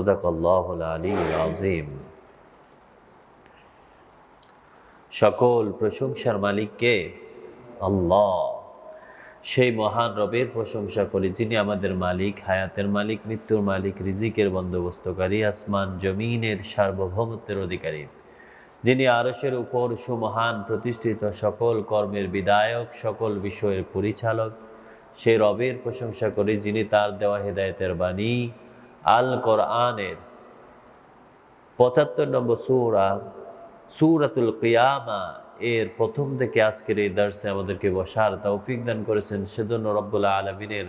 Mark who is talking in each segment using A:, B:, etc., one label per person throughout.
A: সাদাকাল্লাহুল আলিয়্যুল আযীম। সকল প্রশংসার মালিক কে? আল্লাহ। সেই মহান রবের প্রশংসা করি যিনি আমাদের মালিক, হায়াতের মালিক, মৃত্যুর মালিক, রিজিকের বন্দোবস্তকারী, আসমান জমিনের সার্বভৌমত্বের অধিকারী, যিনি আরশের উপর সুমহান প্রতিষ্ঠিত, সকল কর্মের বিধায়ক, সকল বিষয়ের পরিচালক। সেই রবের প্রশংসা করি যিনি তার দেওয়া হেদায়েতের বাণী আল কোরআনের ৭৫ নম্বর সূরা সূরাতুল কিয়ামা এর প্রথম থেকে আজকের এই দর্শে আমাদেরকে বসার তৌফিক দান করেছেন। সেজন্য রব্বুল আলামিনের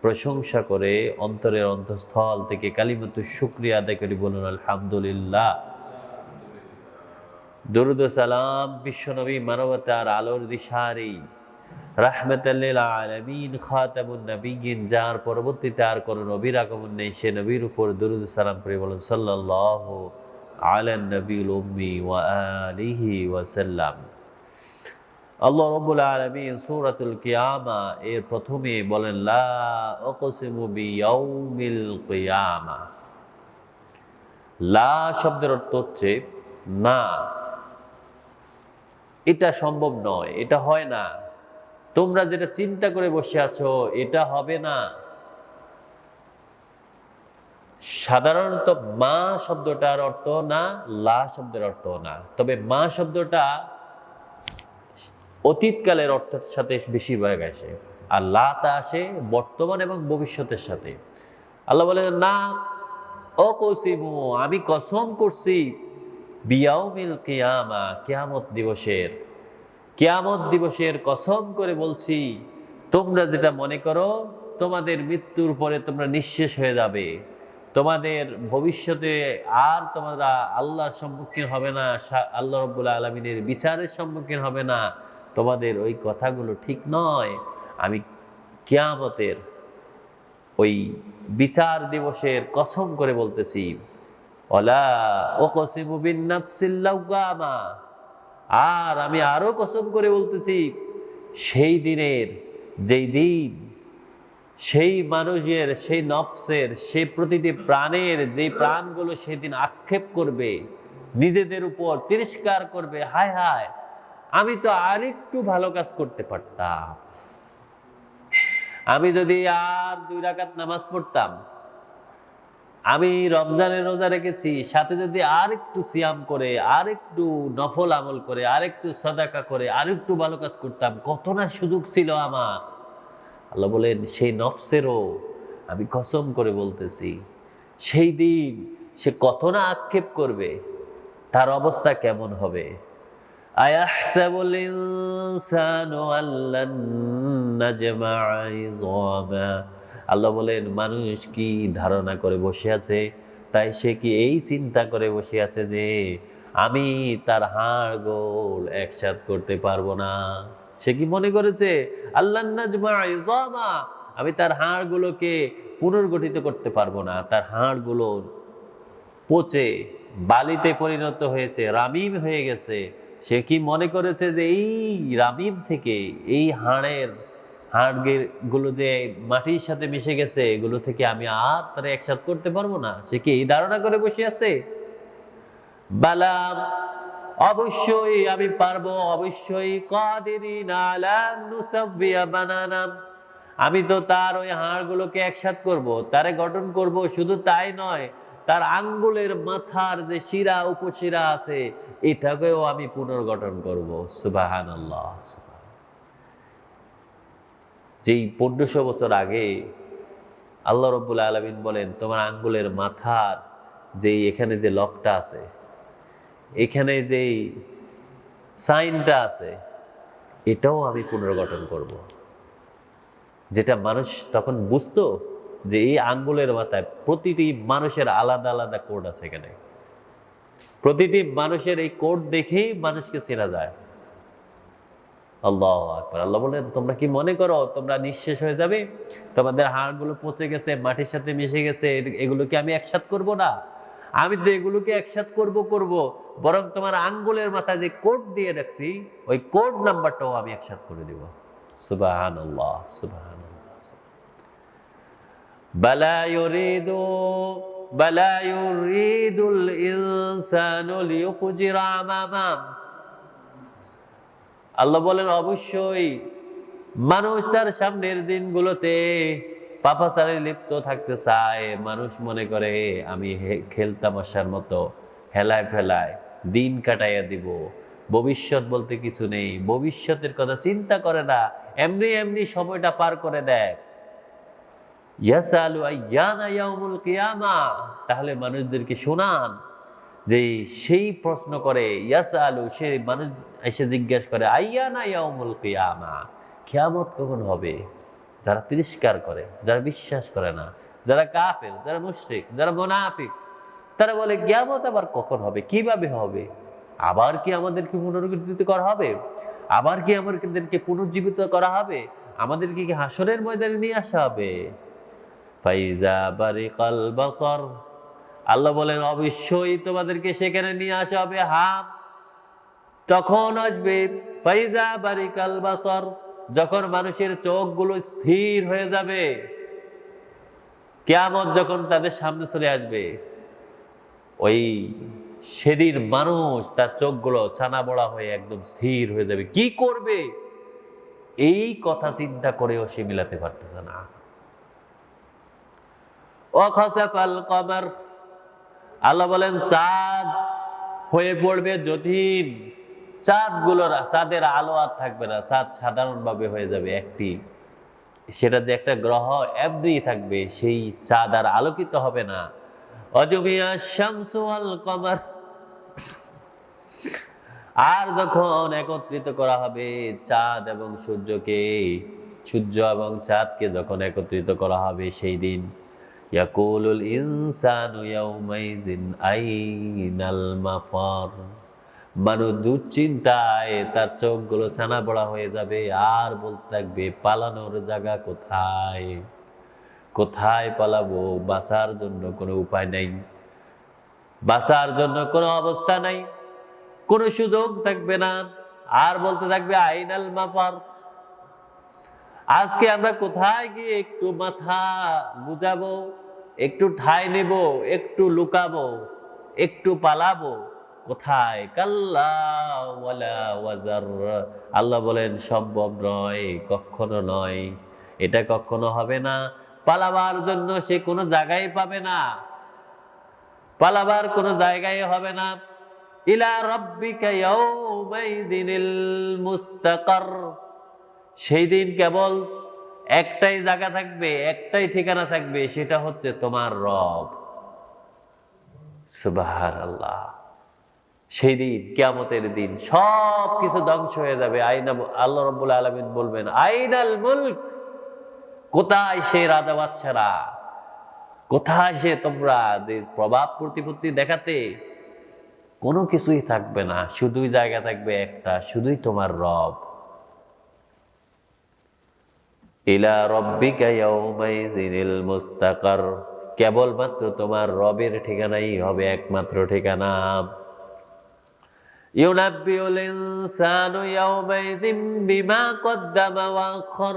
A: প্রশংসা করে অন্তরের অন্তঃস্থল থেকে কালিমাতুশ শুকরিয়া আদায় করি, বলুন আলহামদুলিল্লাহ। দরুদ ও সালাম বিশ্বনবী মানবতার আলোর দিশারি রাহমাতাল লিল আলামিন খাতামুন নবিয়্যিন, যার পরবর্তীতে আর কোনো নবীর আগমন নেই, সে নবীর উপর দরুদ ও সালাম পড়ে বলুন সাল্লাল্লাহু আলান নবিয়্যিল উম্মি ওয়া আলিহি ওয়া সাল্লাম। আল্লাহ রাব্বুল আলামিন সূরাতুল কিয়ামা এর প্রথমে বলেন লা উকসিমু বিয়াউমিল কিয়ামা। লা শব্দের অর্থ হচ্ছে না, এটা সম্ভব নয়, এটা হয় না, তোমরা যেটা চিন্তা করে বসে আছো এটা হবে না। সাধারণত মা শব্দটার অর্থ না, লা শব্দের অর্থ না, তবে মা শব্দটা অতীতকালের অর্থের সাথে বেশিরভাগ আসে, আর লাটা আসে বর্তমান এবং ভবিষ্যতের সাথে। আল্লাহ বলেন না অকসিমু, আমি কসম করছি বিয়াউমিল কিয়ামা, কিয়ামত দিবসের, কিয়ামত দিবসের কসম করে বলছি, তোমরা যেটা মনে করো তোমাদের মৃত্যুর পরে তোমরা নিঃশেষ হয়ে যাবে, তোমাদের ভবিষ্যতে আর তোমরা আল্লাহর সম্মুখীন হবে না, আল্লাহ রাব্বুল আলামিনের বিচারের সম্মুখীন হবে না, তোমাদের ওই কথাগুলো ঠিক নয়। আমি কিয়ামতের ওই বিচার দিবসের কসম করে বলতেছি, ওয়ালা উকসিমু বিন নাফসিল লাওয়ামা, আর আমি আরো কসম করে বলতেছি সেই দিনের, যেই দিন সেই মানুষের, সেই নফসের, সেই প্রতিটি প্রাণের, যেই প্রাণগুলো সেদিন আক্ষেপ করবে, নিজেদের উপর তিরস্কার করবে, হায় হায় আমি তো আরেকটু ভালো কাজ করতে পারতাম, আমি যদি আর 2 রাকাত নামাজ পড়তাম, আমি রমজানের রোজা রেখেছি, সাথে যদি আর একটু সিয়াম করে, আর একটু নফল আমল করে, আর একটু সাদাকা করে, আর একটু ভালো কাজ করতাম, কত না সুযোগ ছিল আমার। আল্লাহ বলেন সেই নফসেরও আমি কসম করে বলতেছি, সেই দিন সে কত না আক্ষেপ করবে, তার অবস্থা কেমন হবে। আয়াহসাবুল ইনসানু আল্লান নাজমা'a ইযামা, আল্লাহ বলেন মানুষ কি ধারণা করে বসে আছে, তাই সে কি এই চিন্তা করে বসে আছে যে আমি তার হাড় গোল একসাথ করতে পারবো না। সে কি মনে করেছে আল্লান নাজমা'a ইযামা, আমি তার হাড়গুলোকে পুনর্গঠিত করতে পারবো না, তার হাড়গুলো পচে বালিতে পরিণত হয়েছে, রামিম হয়ে গেছে। সে কি মনে করেছে যে এই রামিম থেকে, এই হাড়ের গুলো যে মাটির সাথে মিশে গেছে, এগুলো থেকে আমি আর তারা একসাথ করতে পারবো না? সে কি এই ধারণা করে বসে আছে? বালাম, অবশ্যই আমি পারবো, অবশ্যই কাদিরিন আলা নুসাব্বিয়া বানানা, আমি তো তার ওই হাড়গুলোকে একসাথ করব, তারে গঠন করব। শুধু তাই নয়, তার আঙ্গুলের মাথার যে শিরা উপশিরা আছে এটাকেও আমি পুনর্গঠন করব। সুবহানাল্লাহ। যেই 1500 বছর আগে আল্লাহ রাব্বুল আলামিন বলেন তোমার আঙ্গুলের মাথার যেই এখানে যে লকটা আছে, এখানে যেই সাইনটা আছে, এটাও আমি পুনর্গঠন করব। যেটা মানুষ তখন বুঝতো যে এই আঙ্গুলের মাথায় প্রতিটি মানুষের আলাদা আলাদা কোড আছে, এখানে প্রতিটি মানুষের এই কোড দেখেই মানুষকে চেনা যায়। আল্লাহু আকবার। আল্লাহ বলেন তোমরা কি মনে করো তোমরা নিঃশেষ হয়ে যাবে, তোমাদের হাড়গুলো পচে গেছে, মাটির সাথে মিশে গেছে, এগুলোকে আমি একসাথ করব না? আমি তো এগুলোকে একসাথ করব, বরং তোমার আঙ্গুলের মাথায় যে কোড দিয়ে রাখছি ওই কোড নাম্বারটাও আমি একসাথ করে দেব। সুবহানাল্লাহ, সুবহানাল্লাহ। বালা ইউরিদু বালা ইউরিদুল ইনসানু লিইফজিরা আমামা। আল্লাহ বলেন অবশ্যই মানুষ তার সামনের দিনগুলোতে পাপাচারে লিপ্ত থাকতে চায়। মানুষ মনে করে আমি খেলতামাশার মতো হেলায় ফেলায় দিন কাটাইয়া দিব, ভবিষ্যৎ বলতে কিছু নেই, ভবিষ্যতের কথা চিন্তা করে না, এমনি এমনি সময়টা পার করে দেয়। ইয়াসালু আইয়ানা ইয়াউমুল কিয়ামা, তাহলে মানুষদেরকে শোনান যে সেই প্রশ্ন করে, ইয়াসালু, সে মানুষ এসে জিজ্ঞেস করে, আইয়ানা ইয়াউমুল কিয়ামা, কিয়ামত কখন হবে? যারা তিরস্কার করে, যারা বিশ্বাস করে না, যারা কাফের, যারা মুশরিক, যারা মুনাফিক, তারা বলে কিয়ামত আবার কখন হবে, কিভাবে হবে? আবার কি আমাদেরকে পুনরুজ্জীবিত করা হবে? আবার কি আমাদেরকে পুনর্জীবিত করা হবে? আমাদেরকে কি হাসরের ময়দানে নিয়ে আসা হবে? ফাইজা বারিকাল বাসর, আল্লাহ বলেন অবশ্যই তোমাদেরকে সেখানে নিয়ে আসা হবে। হ্যাঁ, তখন আসবে ফাইজা বারিকাল বাসর, যখন মানুষের চোখগুলো স্থির হয়ে যাবে, কিয়ামত যখন তাদের সামনে চলে আসবে, ওই সেদিন মানুষ তার চোখগুলো ছানা বড়া হয়ে একদম স্থির হয়ে যাবে। কি করবে এই কথা চিন্তা করেও সে মিলাতে পারতেছে না। ওয়াখাসাফাল কমার, আল্লাহ বলেন চাঁদ হয়ে পড়বে জটিল, চাঁদের আলো আর থাকবে না, চাঁদ সাধারণভাবে হয়ে যাবে একটি, সেটা যে একটা গ্রহ এমনি থাকবে, সেই চাঁদ আর আলোকিত হবে না। অজমিয়া শামসু আল কমার, আর যখন একত্রিত করা হবে চাঁদ এবং সূর্যকে, সূর্য এবং চাঁদকে যখন একত্রিত করা হবে সেই দিন, ইয়াকুলুল ইনসানু ইয়াউমাইজিন আইনাল মাফার, মানুষ দুশ্চিন্তায় তার চোখগুলো ছানা বড়া হয়ে যাবে, আর বলতে থাকবে পালানোর জায়গা কোথায়, কোথায় পালাবো? বাঁচার জন্য কোনো উপায় নাই, বাঁচার জন্য কোনো অবস্থা নাই, কোনো সুযোগ থাকবে না। আর বলতে থাকবে আইনাল মাফার, আজকে আমরা কোথায় গিয়ে একটু মাথা গুজাবো, একটু ঠাঁই নেব, একটু লুকাবো, একটু পালাবো, কোথায়? কাল্লা ওয়ালা ওয়াজার, আল্লাহ বলেন সম্ভব নয়, কখনো নয়, এটা কখনো হবে না। পালাবার জন্য সে কোনো জায়গায় পাবে না, পালাবার কোনো জায়গায় হবে না। ইলা রাব্বিকা ইয়াউমাইযিনিল মুস্তাকার, সেই দিন কেবল একটাই জায়গা থাকবে, একটাই ঠিকানা থাকবে, সেটা হচ্ছে তোমার রব। সুবহানাল্লাহ। সেই দিন, কিয়ামতের দিন, সব কিছু ধ্বংস হয়ে যাবে। আল্লাহ রাব্বুল আলামিন বলবেন আইনাল মুলক, কোথায় সেই রাজা বাদশারা, কোথায় সে তোমরা যে প্রভাব প্রতিপত্তি দেখাতে? কোনো কিছুই থাকবে না, শুধুই জায়গা থাকবে একটা, শুধুই তোমার রব। ইলা রাব্বিকা ইয়াউমাইযিনিল মুস্তাকার, কেবলমাত্র তোমার রবের ঠিকানাই হবে একমাত্র ঠিকানা। ইউনাব্বিউল ইনসানু ইয়াউমাইযিন বিমা কদ্দামা ওয়া আখার,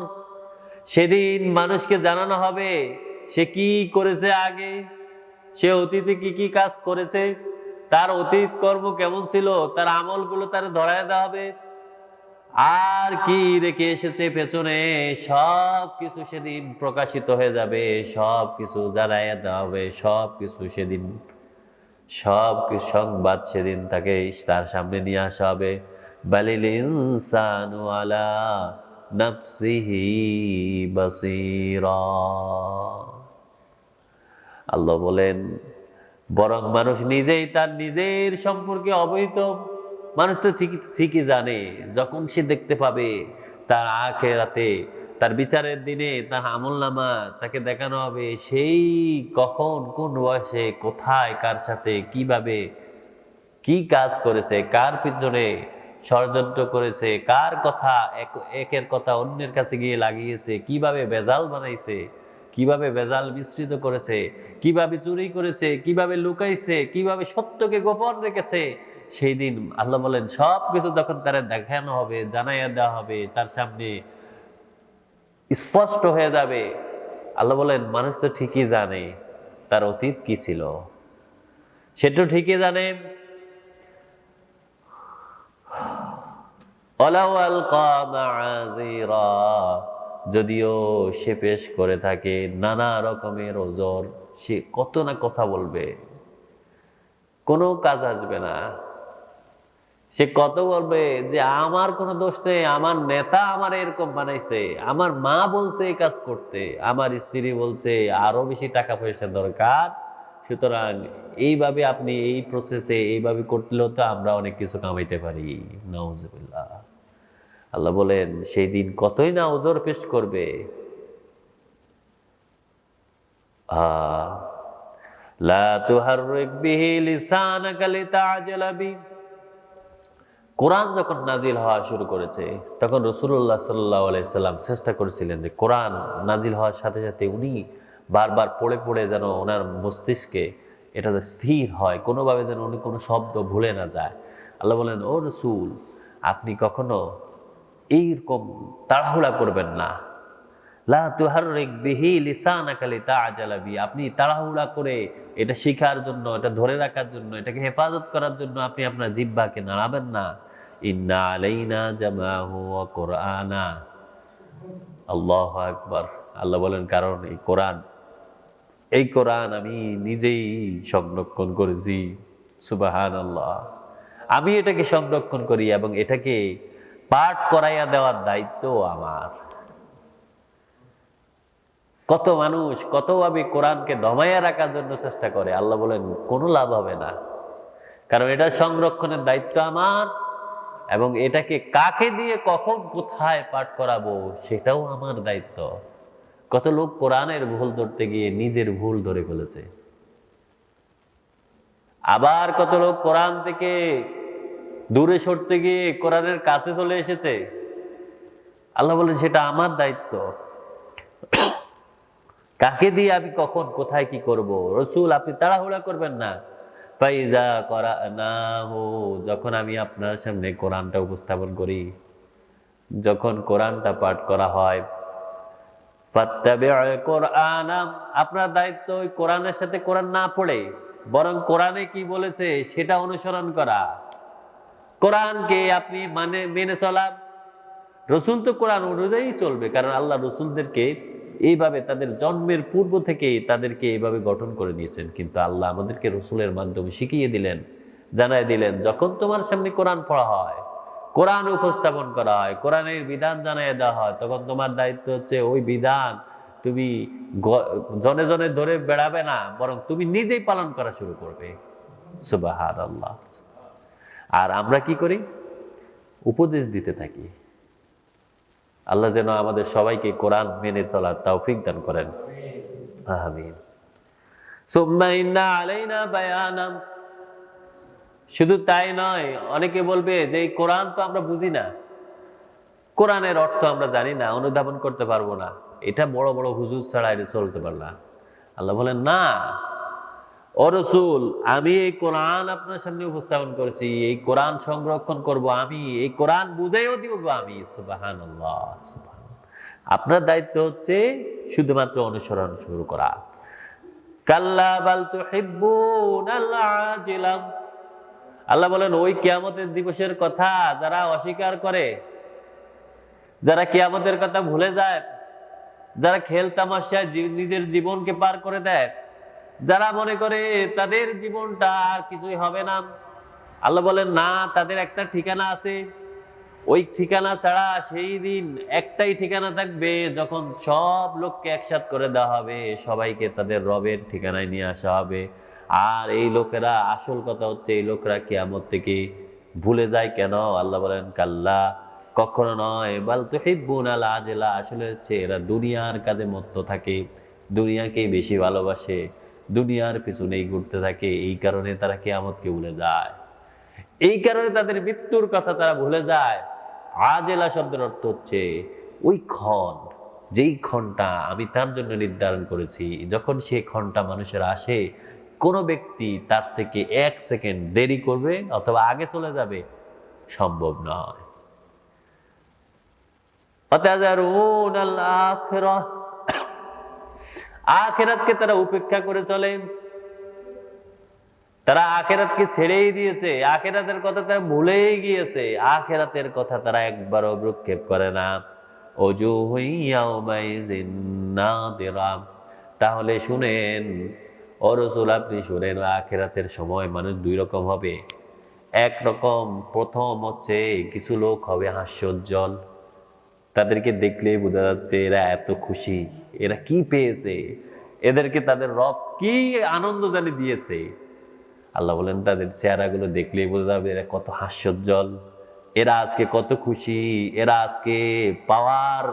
A: সেদিন মানুষকে জানানো হবে সে কি করেছে আগে, সে অতীতে কি কি কাজ করেছে, তার অতীত কর্ম কেমন ছিল, তার আমলগুলো তার ধরায় দেওয়া হবে, আর কি রেখে এসেছে পেছনে, সব কিছু সেদিন প্রকাশিত হয়ে যাবে, সব কিছু জানাইয়া দেওয়া হবে, সব কিছু সেদিন, সব কিছু সংবাদ সেদিন তাকে তার সামনে নিয়ে আসা হবে। বালিল ইনসানু আলা নাফসিহি বাসীরা, আল্লাহ বলেন বরং মানুষ নিজেই তার নিজের সম্পর্কে অবহিত। মানুষ তো ঠিকই জানে, যখন সে দেখতে পাবে তার আখিরাতে, তার বিচারের দিনে তার আমলনামা তাকে দেখানো হবে, সেই কখন কোন বয়সে কোথায় কার সাথে কিভাবে কি কাজ করেছে, কার পিছনে ষড়যন্ত্র করেছে, কার কথা একের কথা অন্যের কাছে গিয়ে লাগিয়েছে, কিভাবে ভেজাল বানাইছে, কিভাবে ভেজাল মিশ্রিত করেছে, কিভাবে চুরি করেছে, কিভাবে লুকাইছে, কিভাবে সত্যকে গোপন রেখেছে, সেই দিন আল্লাহ বলেন সব কিছু তখন তারা দেখানো হবে, জানাইয়া দেওয়া হবে, তার সামনে স্পষ্ট হয়ে যাবে। আল্লাহ বলেন মানুষ তো ঠিকই জানে, তার অতীত কি ছিল সেটা ঠিকই জানে। যদিও সে পেশ করে থাকে নানা রকমের ওজর, সে কত না কথা বলবে, কোনো কাজ আসবে না। সে কত বলবে যে আমার কোনো দোষ নেই, আমার নেতা আমার এরকম বানাইছে, আমার মা বলছে এই কাজ করতে, আমার স্ত্রী বলছে আরো বেশি টাকা পয়সা দরকার, সুতরাং এইভাবে আপনি এই প্রসেসে এইভাবে করলেও তো আমরা অনেক কিছু কামাইতে পারি। নাউজুবিল্লাহ। আল্লাহ বলেন সেই দিন কতই না ওজর পেশ করবে। লা তুহাররিক বিহি লিসানাকা লিতাআজালা বি। কোরআন যখন নাজিল হওয়া শুরু করেছে তখন রাসূলুল্লাহ সাল্লাল্লাহু আলাইহি সাল্লাম চেষ্টা করেছিলেন যে কোরআন নাজিল হওয়ার সাথে সাথে উনি বারবার পড়ে পড়ে যেন ওনার মস্তিষ্কে এটা স্থির হয়, কোনোভাবে যেন উনি কোনো শব্দ ভুলে না যায়। আল্লাহ বলেন, ও রাসূল, আপনি কখনো এইরকম তাড়াহুড়া করবেন না। লা তুহাররিক বিহি লিসানাকা লিতাআজালা বি। আপনি তাড়াহুড়া করে এটা শেখার জন্য, এটা ধরে রাখার জন্য, এটাকে হেফাজত করার জন্য আপনি আপনার জিহ্বাকে নাড়াবেন না। ইন্না আলাইনা জামাহু ওয়া কুরআনা। আল্লাহু আকবার। আল্লাহ বলেন কারণ এই কোরআন আমি নিজেই সংরক্ষণ করেছি। সুবহানাল্লাহ। আমি এটাকে সংরক্ষণ করি এবং এটাকে পাঠ করাইয়া দেওয়ার দায়িত্ব আমার। কত মানুষ কতভাবে কোরআনকে দমাইয়া রাখার জন্য চেষ্টা করে, আল্লাহ বলেন কোনো লাভ হবে না, কারণ এটা সংরক্ষণের দায়িত্ব আমার এবং এটাকে কাকে দিয়ে কখন কোথায় পাঠ করাবো সেটাও আমার দায়িত্ব। কত লোক কোরআনের ভুল ধরতে গিয়ে নিজের ভুল ধরে ফেলেছে, আবার কত লোক কোরআন থেকে দূরে সরতে গিয়ে কোরআনের কাছে চলে এসেছে। আল্লাহ বলেন সেটা আমার দায়িত্ব, কাকে দিয়ে আমি কখন কোথায় কি করব। রাসূল আপনি তাড়াহুড়া করবেন না। ফাইজা করানাহু, যখন আমি আপনার সামনে কোরআনটা উপস্থাপন করি, যখন কোরআনটা পাঠ করা হয়, ফাত্তাবিউ কুরআনা, আপনার দায়িত্ব ওই কোরআনের সাথে কোরআন না পড়ে বরং কোরআনে কি বলেছে সেটা অনুসরণ করা। কোরআনকে আপনি মেনে চলা। রাসূল তো কোরআন অনুযায়ী চলবে, কারণ আল্লাহ রাসূলদেরকে এইভাবে তাদের জন্মের পূর্ব থেকেই তাদেরকে এইভাবে গঠন করে নিয়েছেন। কিন্তু আল্লাহ আমাদেরকে রাসূলের মাধ্যমে শিখিয়ে দিলেন, জানায় দিলেন, যখন তোমার সামনে কোরআন পড়া হয়, কোরআন উপস্থাপন করা হয়, কোরআনের বিধান জানিয়ে দেওয়া হয়, তখন তোমার দায়িত্ব হচ্ছে ওই বিধান তুমি জনে জনে ধরে বেড়াবে না, বরং তুমি নিজেই পালন করা শুরু করবে। সুবহানাল্লাহ। আর আমরা কি করি? উপদেশ দিতে থাকি। আল্লাহ যেন আমাদের সবাইকে কোরআন মেনে চলার তৌফিক দান করেন। আমিন। সুম্মা ইন্না আলাইনা বায়ানা। শুধু তাই নয়, অনেকে বলবে যে এই কোরআন তো আমরা বুঝি না, কোরআনের অর্থ আমরা জানি না, অনুধাবন করতে পারবো না, এটা বড় বড় হুজুর ছাড়া এটা চলতে পারলা। আল্লাহ বলেন না, ও রাসূল, আমি এই কোরআন আপনার সামনে উপস্থাপন করেছি, এই কোরআন সংরক্ষণ করব আমি, এই কোরআন বুঝাইও দিব আমি। সুবহানাল্লাহ। আপনার দায়িত্ব হচ্ছে শুধুমাত্র অনুসরণ শুরু করা। কাল্লা বাল তুহিব্বুনাল আজিলা। আল্লাহ বলেন ওই কিয়ামতের দিবসের কথা যারা অস্বীকার করে, যারা কিয়ামতের কথা ভুলে যায়, যারা খেল তামাশায় নিজের জীবনকে পার করে দেয়, যারা মনে করে তাদের জীবনটা আর কিছুই হবে না, আল্লাহ বলেন না, তাদের একটা ঠিকানা আছে। ওই ঠিকানা ছাড়া সেই দিন একটাই ঠিকানা থাকবে, যখন সব লোককে একসাথ করে দেওয়া হবে, সবাইকে তাদের রবের ঠিকানায় নিয়ে আসা হবে। আর এই লোকেরা, আসল কথা হচ্ছে এই লোকরা কিয়ামত থেকে ভুলে যায় কেন? আল্লাহ বলেন কাল্লা, কখনো নয়, বাল তুহিব্বুনাল আজিলা। আসলে হচ্ছে এরা দুনিয়ার কাজে মত্ত থাকে, দুনিয়াকেই বেশি ভালোবাসে, দুনিয়ার পিছনেই ঘুরতে থাকে, এই কারণে তারা কিয়ামতকে ভুলে যায়, এই কারণে তাদের মৃত্যুর কথা তারা ভুলে যায়। আজেলা শব্দের অর্থ হচ্ছে ওই ক্ষণ, যেই ক্ষণটা আমি তার জন্য নির্ধারণ করেছি, যখন সেই ক্ষণটা মানুষের আসে, কোনো ব্যক্তি তার থেকে 1 সেকেন্ড দেরি করবে অথবা আগে চলে যাবে সম্ভব নয়। আখিরাতকে তারা উপেক্ষা করে চলে, তারা আখিরাতকে ছেড়েই দিয়েছে, আখিরাতের কথা তারা ভুলেই গিয়েছে, আখিরাতের কথা তারা একবারও ভ্রুক্ষেপ করে না। ওজুহু ইয়াউমাইযিন নাদিরা। তাহলে শুনেন ও রাসূল, আপনি শুনেন, আখিরাতের সময় মানুষ দুই রকম হবে। একরকম, প্রথম হচ্ছে কিছু লোক হবে হাস্যোজ্জ্বল, তাদেরকে দেখলেই বোঝা যাচ্ছে এরা এত খুশি, এরা কি পেয়েছে, এদেরকে তাদের রব কি আনন্দ জানি দিয়েছে। আল্লাহ বলেন তাদের চেহারাগুলো দেখলেই বোঝা যাবে এরা কত হাস্যোজ্জ্বল, এরা আজকে কত খুশি, এরা আজকে পাওয়ার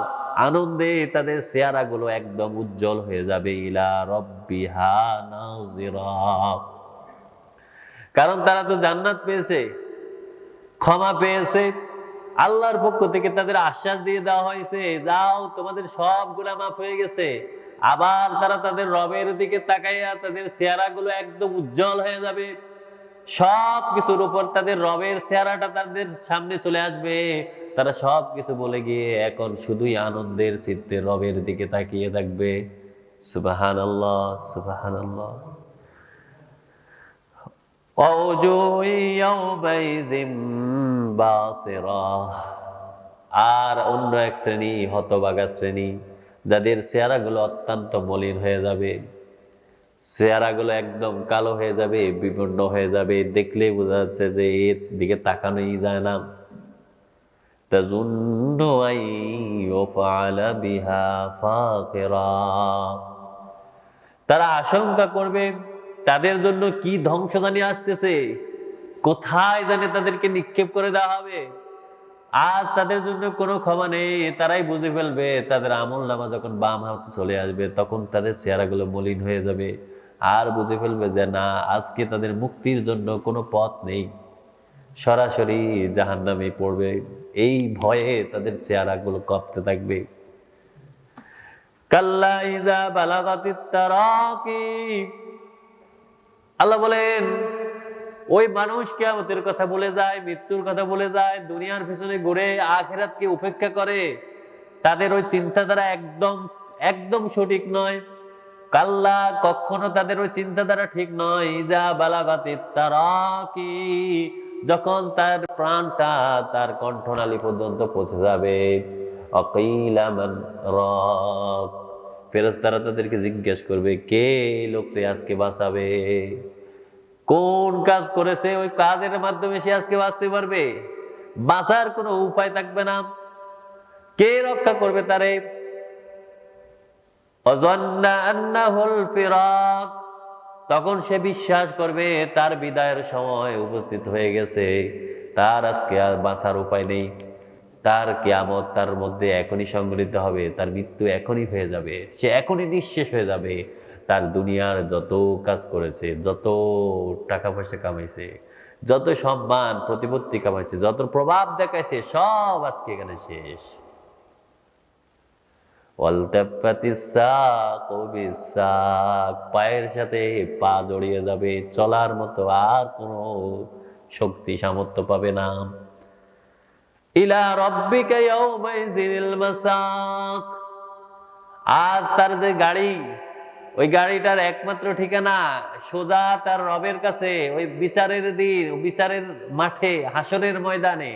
A: আনন্দে তাদের চেহারাগুলো একদম উজ্জ্বল হয়ে যাবে। ইলা রব্বিহা নাযিরা। কারণ তারা তো জান্নাত পেয়েছে, ক্ষমা পেয়েছে, আল্লাহর পক্ষ থেকে তাদের আশ্বাস দিয়ে দেওয়া হয়েছে, যাও তোমাদের সব গুনাহ মাফ হয়ে গেছে। আবার তারা তাদের রবের দিকে তাকাইয়া তাদের চেহারাগুলো একদম উজ্জ্বল হয়ে যাবে, সব কিছুর উপর তাদের রবের চেহারাটা তাদের সামনে চলে আসবে। তারা সব কিছু বলে গিয়ে এখন শুধুই আনন্দের চিত্তে রবের দিকে তাকিয়ে থাকবে। সুবহানাল্লাহ, সুবহানাল্লাহ। আর অন্য এক শ্রেণী, হতভাগা শ্রেণী, যাদের চেহারাগুলো অত্যন্ত মলিন হয়ে যাবে, চেহারাগুলো একদম কালো হয়ে যাবে, বিবর্ণ হয়ে যাবে, দেখলেই বোঝা যাচ্ছে যে এর দিকে তাকানোই যায় না। তাযুন্নু আন ইউফআলা বিহা ফাকিরা। তারা আশঙ্কা করবে তাদের জন্য কি ধ্বংস জানি আসতেছে, কোথায় জানি তাদেরকে নিক্ষেপ করে দেওয়া হবে। আজ তাদের জন্য কোনো ক্ষমা নেই, তারাই বুঝে ফেলবে, তাদের আমলনামা যখন বাম হাতে চলে আসবে তখন তাদের চেহারাগুলো মলিন হয়ে যাবে, আর বুঝে ফেলবে যে না, আজকে তাদের মুক্তির জন্য কোনো পথ নেই, সরাসরি জাহান্নামে পড়বে। এই ভয়ে তাদের চেহারাগুলো কাঁপতে থাকবে। কাল্লা ইযা বালাগাতিত তারাকি। আল্লাহ বলেন ওই মানুষ কিয়ামতের কথা ভুলে যায়, মৃত্যুর কথা ভুলে যায়, দুনিয়ার পিছনে ঘুরে আখিরাতকে উপেক্ষা করে, তাদের ওই চিন্তাধারা একদম একদম সঠিক নয়। কাল্লা, কখনো তাদের ওই চিন্তাধারা ঠিক নয়। ইজা বালাগাতিত তারাকি, যখন তার প্রাণটা তার কণ্ঠনালী পর্যন্ত পৌঁছে যাবে। অকিলা মান রাক, ফেরেশতারা তাদেরকে জিজ্ঞেস করবে কে লোককে আজকে বাঁচাবে, কোন কাজ করেছে ওই কাজের মাধ্যমে সে আজকে বাঁচতে পারবে, বাঁচার কোনো উপায় থাকবে না, কে রক্ষা করবে তারে। অযন্না আন্নাহুল ফিরাক, তখন সে বিশ্বাস করবে তার বিদায়ের সময় উপস্থিত হয়ে গেছে, তার আজকে আর বাঁচার উপায় নেই, তার কিয়ামত তার মধ্যে এখনই সংঘটিত হবে, তার মৃত্যু এখনই হয়ে যাবে, সে এখনই নিঃশেষ হয়ে যাবে। তার দুনিয়ার যত কাজ করেছে, যত টাকা পয়সা কামাইছে, যত সম্মান প্রতিপত্তি কামাইছে, যত প্রভাব দেখাইছে, সব আজকে এখানে শেষ। পায়ের সাথে পা জড়িয়ে যাবে, চলার মতো আর কোনো শক্তি সামর্থ্য পাবে না। ইলা রাব্বিকা ইয়াউমাইযিনিল মাসাক, আজ তার যে গাড়ি, ওই গাড়িটার একমাত্র ঠিকানা সোজা তার রবের কাছে, ওই বিচারের দিন, বিচারের মাঠে, হাসরের ময়দানে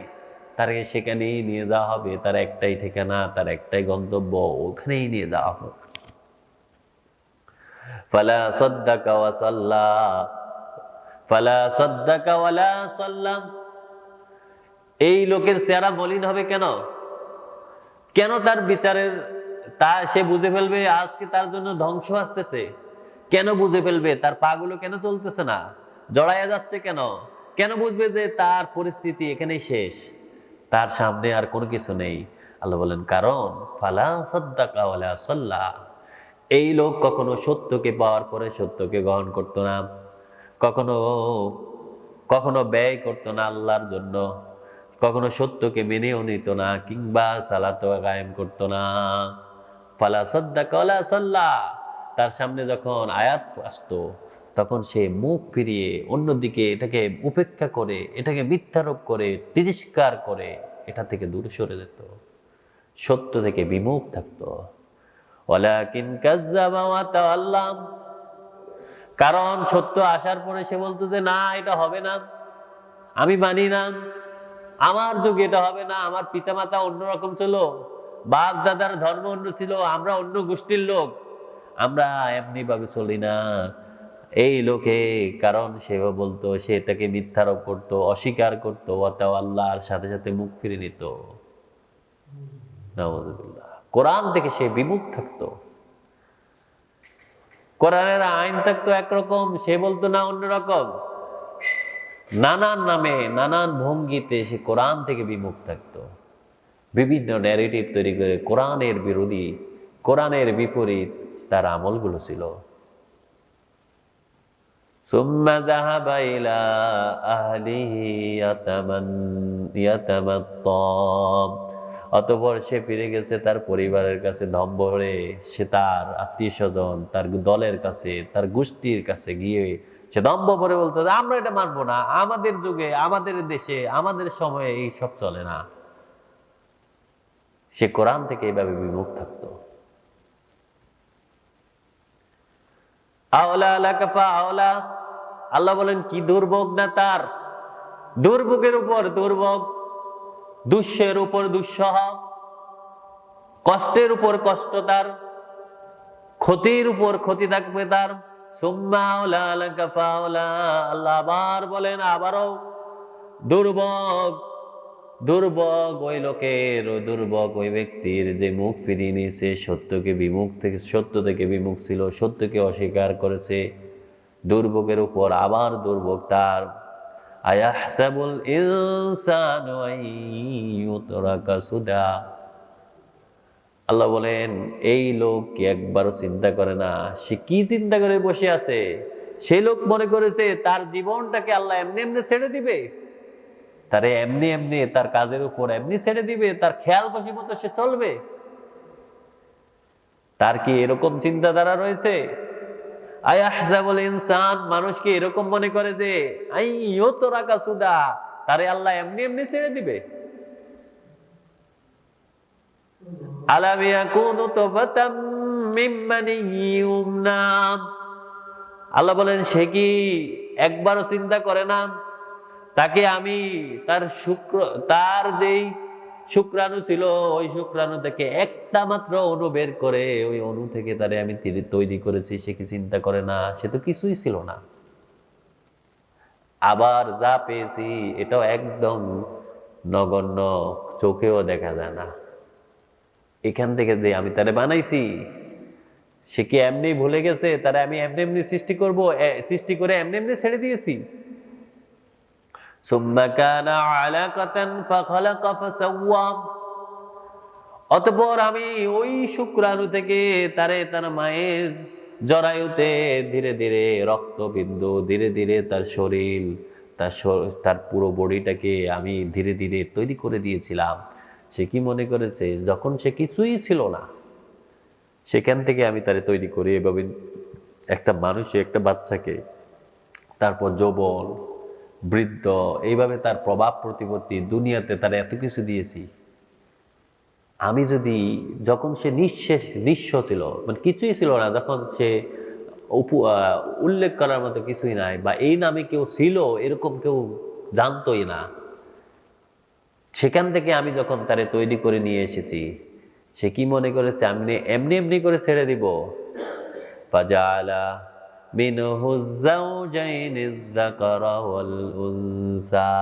A: তাকে সেখানেই নিয়ে যাওয়া হবে। তার একটাই ঠিকানা, তার একটাই গন্তব্য, ওখানেই নিয়ে যাওয়া হবে। ফালা সাদ্দাকা ওয়া সাল্লা, ফালা সাদ্দাকা ওয়ালা সাল্লাম। এই লোকের চেহারা মলিন হবে কেন? কেন তার বিচারের তা সে বুঝে ফেলবে আজকে তার জন্য ধ্বংস আসতেছে? কেন বুঝে ফেলবে? তার পাগুলো কেন চলতেছে না, জড়াইয়া যাচ্ছে কেন? কেন বুঝবে যে তার পরিস্থিতি এখানেই শেষ, তার সামনে আর কোনো কিছু নেই? আল্লাহ বলেন কারণ ফালা সাদ্দাকা ওয়ালা সাল্লা, এই লোক কখনো সত্যকে পাওয়ার পরে সত্যকে গ্রহণ করতো না, কখনো কখনো ব্যয় করতো না আল্লাহর জন্য, কখনো সত্যকে মেনেও নিত না, কিংবা সালাত কায়েম করতো না। ফালা সাদ্দাকা ওয়ালা সাল্লা, তার সামনে যখন আয়াত আসতো তখন সে মুখ ফিরিয়ে অন্যদিকে এটাকে উপেক্ষা করে, এটাকে মিথ্যারোপ করে, তিরস্কার করে এটা থেকে দূরে সরে যেত, সত্য থেকে বিমুখ থাকতো। ওয়ালাকিন কাযযাবা ওয়া তাওয়াল্লা, কারণ সত্য আসার পরে সে বলতো যে না, এটা হবে না, আমি মানি না, আমার যুগে এটা হবে না, আমার পিতামাতা অন্যরকম ছিল, বাপ দাদার ধর্ম অন্য ছিল, আমরা অন্য গোষ্ঠীর লোক, আমরা এমনি ভাবে চলি না। এই লোকে, কারণ সে বলতো, সে এটাকে মিথ্যারোপ করতো, অস্বীকার করতো, আল্লাহর সাথে সাথে মুখ ফিরে নিত। নাউযুবিল্লাহ। কোরআন থেকে সে বিমুখ থাকতো, কোরআনের আইন থাকতো একরকম, সে বলতো না অন্যরকম। নানান নামে নানান ভঙ্গিতে সে কোরআন থেকে বিমুখ থাকতো, বিভিন্ন ন্যারেটিভ তৈরি করে কোরআনের বিরোধী, কোরআনের বিপরীত তার আমলগুলো ছিল। সুম্মা যাহাবা ইলা আহলিহি ইয়াতামাত্তা, অতঃপর সে ফিরে গেছে তার পরিবারের কাছে দম ভরে, সে তার আত্মীয় স্বজন, তার দলের কাছে, তার গোষ্ঠীর কাছে গিয়ে সে দম্ভ ভরে বলতো যে আমরা এটা মানবো না, আমাদের যুগে, আমাদের দেশে, আমাদের সময়ে এই সব চলে না। সে কোরআন থেকে এইভাবে বিমুখ থাকতো। আওলা লাকা ফাওলা, আল্লাহ বলেন কি দুর্ভোগ না তার, দুর্ভোগের উপর দুর্ভোগ, দুঃসের উপর দুঃসহ, কষ্টের উপর কষ্ট তার, ক্ষতির উপর ক্ষতি থাকবে তার। সুম্মা আওলা লাকা ফাওলা, আল্লাহ আবার বলেন আবারও দুর্ভোগ, দুর্ভোগ ওই লোকের, ওই দুর্ভোগ ওই ব্যক্তির যে মুখ ফিরিয়ে নিয়েছে, সত্যকে বিমুখ থেকে, সত্য থেকে বিমুখ ছিল, সত্যকে অস্বীকার করেছে। দুর্ভোগের উপর আবার দুর্ভোগ তার। আয়াহসাবুল ইনসানু আইয়ুতরাকা সুদা, আল্লাহ বলেন এই লোক কি একবারও চিন্তা করে না? সে কি চিন্তা করে বসে আছে? সেই লোক মনে করেছে তার জীবনটাকে আল্লাহ এমনি এমনি ছেড়ে দিবে, তারে এমনি এমনি তার কাজের উপর এমনি ছেড়ে দিবে, তার খেয়াল খুশি মতো সে চলবে। তার কি এরকম চিন্তাধারা রয়েছে? আয়াহসাবুল ইনসান, মানুষ কি এরকম মনে করে যে আইয়ুতরাকা সুদা, তারে আল্লাহ এমনি এমনি ছেড়ে দিবে? আলাম ইয়াকুনু তুফাতাম মিন মানিয়্যিন ইউমনা, আল্লাহ বলেন সে কি একবারও চিন্তা করে না তাকে আমি তার যেই শুক্রাণু ছিল, ওই শুক্রাণু থেকে একটা মাত্র অণু বের করে ওই অণু থেকে তারে আমি তৈরি করেছি। সে কি চিন্তা করে না? সে তো কিছুই ছিল না। আবার যা পেয়েছি এটাও একদম নগণ্য, চোখেও দেখা যায় না। এখান থেকে যে আমি তারে বানাইছি, সে কি এমনি ভুলে গেছে তারে আমি এমনি এমনি সৃষ্টি করব, সৃষ্টি করে এমনি এমনি ছেড়ে দিয়েছি? সুম্মা কানা আলাকাতান ফাখালাকা ফাসাওয়া, অতঃপর আমি ওই শুক্রাণু থেকে তারে তার মায়ের জরায়ুতে ধীরে ধীরে রক্তবিন্দু, ধীরে ধীরে তার শরীর, তার পুরো বডিটাকে আমি ধীরে ধীরে তৈরি করে দিয়েছিলাম। সে কি মনে করেছে যখন সে কিছুই ছিল না, সেখান থেকে আমি তারে তৈরি করি এভাবে একটা মানুষে, একটা বাচ্চাকে, তারপর যৌবন, বৃদ্ধ, এইভাবে তার প্রভাব প্রতিপত্তি দুনিয়াতে তার এত কিছু দিয়েছি। আমি যদি, যখন সে নিঃস্ব ছিল, মানে কিছুই ছিল না, যখন সে উল্লেখ করার মতো কিছুই নাই, বা এই নামে কেউ ছিল এরকম কেউ জানতোই না, সেখান থেকে আমি যখন তারে তৈরি করে নিয়ে এসেছি, সে কি মনে করেছে আমি এমনি এমনি করে ছেড়ে দিব? ফাজালা মিনহু যাওজাইনি যাকারা ওয়াল উনসা,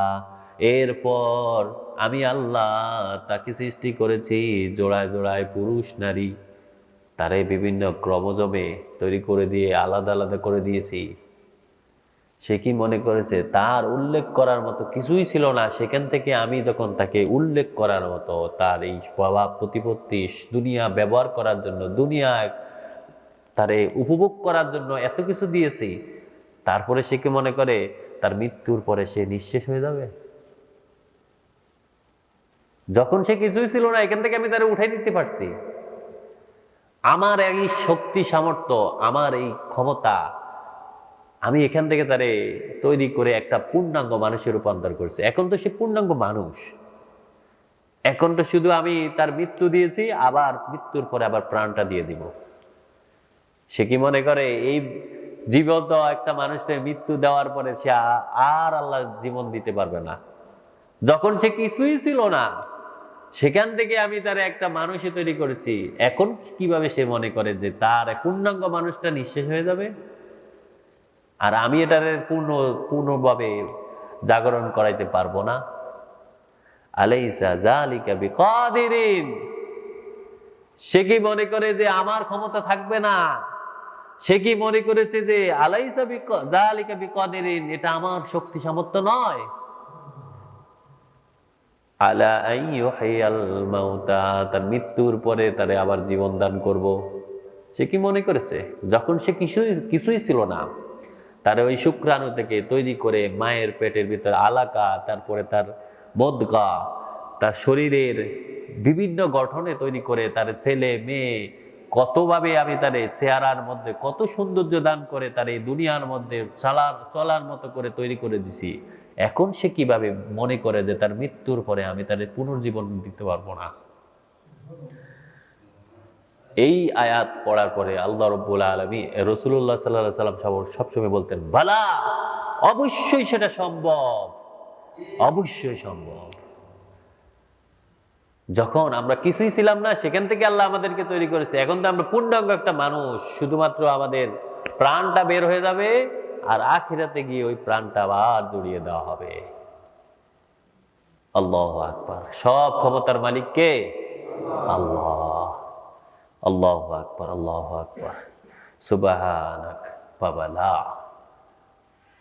A: এরপর আমি আল্লাহ তাকে সৃষ্টি করেছি জোড়ায় জোড়ায় পুরুষ নারী, তারে বিভিন্ন ক্রোমোজোমে তৈরি করে দিয়ে আলাদা আলাদা করে দিয়েছি। সে কি মনে করেছে তার উল্লেখ করার মতো কিছুই ছিল না? সেখান থেকে আমি যখন তাকে উল্লেখ করার মতো, তার এই প্রভাব প্রতিপত্তি দুনিয়া ব্যবহার করার জন্য, দুনিয়া তারে উপভোগ করার জন্য এত কিছু দিয়েছি, তারপরে সে কি মনে করে তার মৃত্যুর পরে সে নিঃশেষ হয়ে যাবে? যখন সে কিছুই ছিল না, এখান থেকে আমি তারে উঠাই দিতে পারছি। আমার এই শক্তি সামর্থ্য, আমার এই ক্ষমতা, আমি এখান থেকে তারে তৈরি করে একটা পূর্ণাঙ্গ মানুষের রূপান্তর করছি। এখন তো সে পূর্ণাঙ্গ মানুষ। এখন তো শুধু আমি তার মৃত্যু দিয়েছি, আবার মৃত্যুর পরে আবার প্রাণটা দিয়ে দিব। সে কি মনে করে এই জীবন্ত একটা মানুষকে মৃত্যু দেওয়ার পরে সে আর আল্লাহ জীবন দিতে পারবে না? যখন সে কিছুই ছিল না, সেখান থেকে আমি তার একটা মানুষই তৈরি করেছি, এখন কিভাবে সে মনে করে যে তার পূর্ণাঙ্গ মানুষটা নিঃশেষ হয়ে যাবে আর আমি এটার পূর্ণভাবে জাগরণ করাইতে পারবো না? আলাইসা যালিকা বিকাদিরিন, সে কি মনে করে যে আমার ক্ষমতা থাকবে না? সে কি মনে করেছে যে আলাইসা যালিকা বিকাদিরিন, এটা আমার শক্তি সামর্থ্য নয়? আলা আইয়ুহিয়াল মাউতা, তার মৃত্যুর পরে তারে আবার জীবন দান করব, সে কি মনে করেছে? যখন সে কিছুই ছিল না, তারে ওই শুক্রাণু থেকে তৈরি করে মায়ের পেটের ভিতরে আলাকা, তারপরে তার মদগা, তার শরীরের বিভিন্ন গঠনে তৈরি করে তার ছেলে মেয়ে কতভাবে আমি তার চেহারার মধ্যে কত সৌন্দর্য দান করে তার এই দুনিয়ার মধ্যে চলার মতো করে তৈরি করে দিছি, এখন সে কিভাবে মনে করে যে তার মৃত্যুর পরে আমি তার পুনর্জীবন দিতে পারবো না? এই আয়াত পড়ার পরে আল্লাহ রাব্বুল আলামিন রাসূলুল্লাহ সাল্লাল্লাহু আলাইহি সাল্লাম সবসময় বলতেন, বালা, অবশ্যই সেটা সম্ভব, অবশ্যই সম্ভব। যখন আমরা কিছুই ছিলাম না, সেখান থেকে আল্লাহ আমাদেরকে তৈরি করেছে, এখন তো আমরা পূর্ণাঙ্গ একটা মানুষ, শুধুমাত্র আমাদের প্রাণটা বের হয়ে যাবে আর আখিরাতে গিয়ে ওই প্রাণটা আবার জড়িয়ে দেওয়া হবে। আল্লাহু আকবার। সব ক্ষমতার মালিক কে? আল্লাহ। আল্লাহু আকবার, আল্লাহু আকবার। সুবহানাক বাবালা।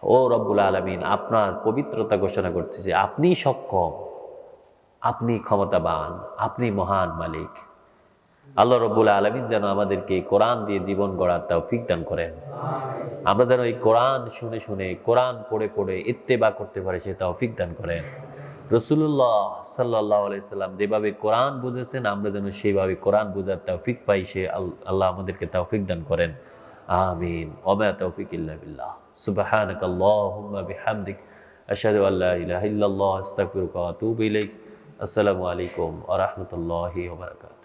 A: ও রব্বুল আলামিন, আপনার পবিত্রতা ঘোষণা করতেছি, আপনি সক্ষম, আপনি ক্ষমতাবান, আপনি মহান মালিক। আল্লাহ রব্বুল আলামিন যেন আমাদেরকে কোরআন দিয়ে জীবন গড়ার তৌফিক দান করেন। আমরা যেন এই কোরআন শুনে শুনে, কোরআন পড়ে পড়ে ইত্তেবা করতে পারি, সে তৌফিক দান করেন। রাসূলুল্লাহ সাল্লাল্লাহু আলাইহি সাল্লাম যেভাবে কোরআন বুঝেছেন, আমরা যেন সেইভাবে কোরআন বুঝার তৌফিক পাই, সে আল্লাহ আমাদেরকে তৌফিক দান করেন। আমিন। ওয়া মা তাওফিক ইল্লা বিল্লাহ। সুবহানাকাল্লাহুম্মা বিহামদিক, আশহাদু আল্লা ইলাহা ইল্লাল্লাহ, আস্তাগফিরুকা ওয়া আতুবু ইলাইক। আসসালামু আলাইকুম ওয়া রাহমাতুল্লাহি ওয়া বারাকাতুহু।